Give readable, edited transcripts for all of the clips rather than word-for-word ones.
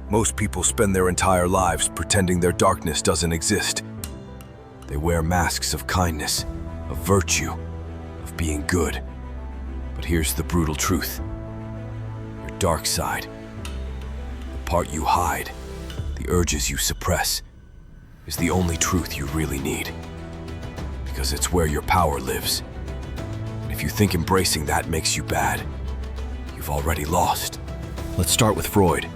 Most people spend their entire lives pretending their darkness doesn't exist. They wear masks of kindness, of virtue, of being good. But here's the brutal truth. Your dark side, the part you hide, the urges you suppress, is the only truth you really need. Because it's where your power lives. And if you think embracing that makes you bad, you've already lost. Let's start with Freud.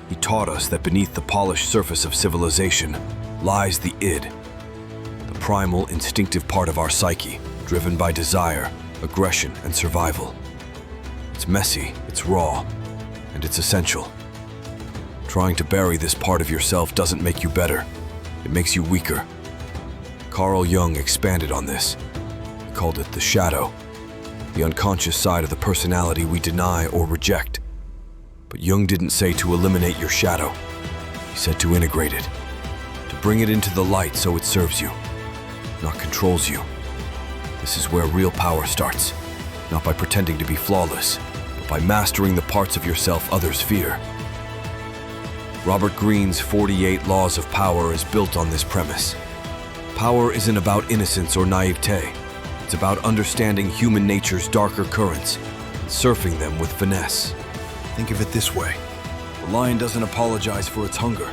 He taught us that beneath the polished surface of civilization lies the id, the primal, instinctive part of our psyche, driven by desire, aggression, and survival. It's messy, it's raw, and it's essential. Trying to bury this part of yourself doesn't make you better. It makes you weaker. Carl Jung expanded on this. He called it the shadow, the unconscious side of the personality we deny or reject. But Jung didn't say to eliminate your shadow. He said to integrate it, to bring it into the light so it serves you, not controls you. This is where real power starts, not by pretending to be flawless, but by mastering the parts of yourself others fear. Robert Greene's 48 Laws of Power is built on this premise. Power isn't about innocence or naivete. It's about understanding human nature's darker currents and surfing them with finesse. Think of it this way. The lion doesn't apologize for its hunger.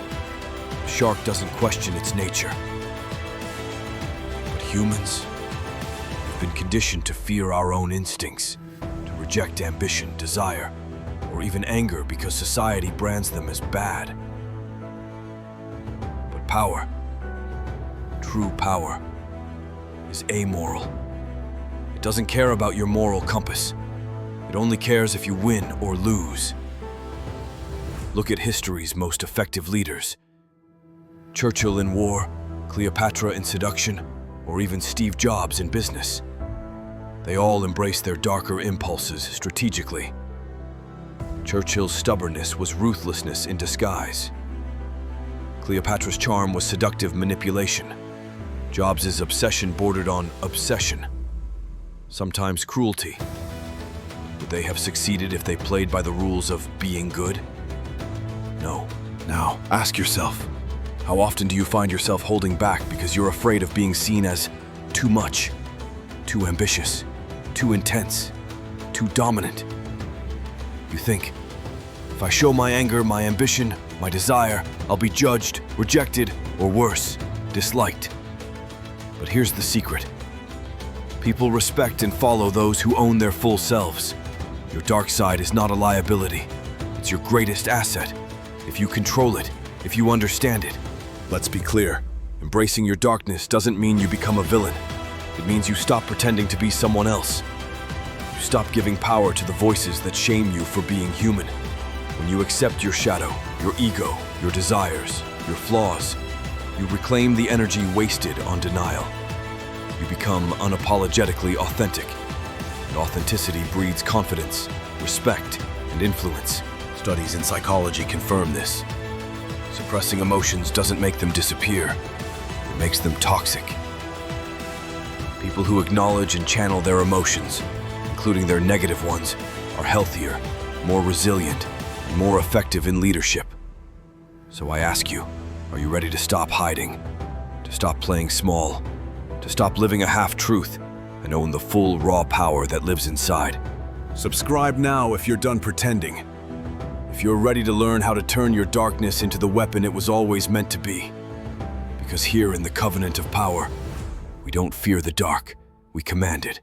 The shark doesn't question its nature. But humans, we've been conditioned to fear our own instincts, to reject ambition, desire, or even anger because society brands them as bad. But power, true power, is amoral. It doesn't care about your moral compass. It only cares if you win or lose. Look at history's most effective leaders. Churchill in war, Cleopatra in seduction, or even Steve Jobs in business. They all embraced their darker impulses strategically. Churchill's stubbornness was ruthlessness in disguise. Cleopatra's charm was seductive manipulation. Jobs' obsession bordered on obsession, sometimes cruelty. Would they have succeeded if they played by the rules of being good? No. Now, ask yourself, how often do you find yourself holding back because you're afraid of being seen as too much, too ambitious, too intense, too dominant? You think, if I show my anger, my ambition, my desire, I'll be judged, rejected, or worse, disliked. But here's the secret. People respect and follow those who own their full selves. Your dark side is not a liability. It's your greatest asset. If you control it, if you understand it. Let's be clear. Embracing your darkness doesn't mean you become a villain. It means you stop pretending to be someone else. You stop giving power to the voices that shame you for being human. When you accept your shadow, your ego, your desires, your flaws, you reclaim the energy wasted on denial. You become unapologetically authentic. And authenticity breeds confidence, respect, and influence. Studies in psychology confirm this. Suppressing emotions doesn't make them disappear. It makes them toxic. People who acknowledge and channel their emotions, including their negative ones, are healthier, more resilient, and more effective in leadership. So I ask you, are you ready to stop hiding? To stop playing small? To stop living a half-truth and own the full, raw power that lives inside? Subscribe now if you're done pretending. If you're ready to learn how to turn your darkness into the weapon it was always meant to be. Because here in the Covenant of Power, we don't fear the dark, we command it.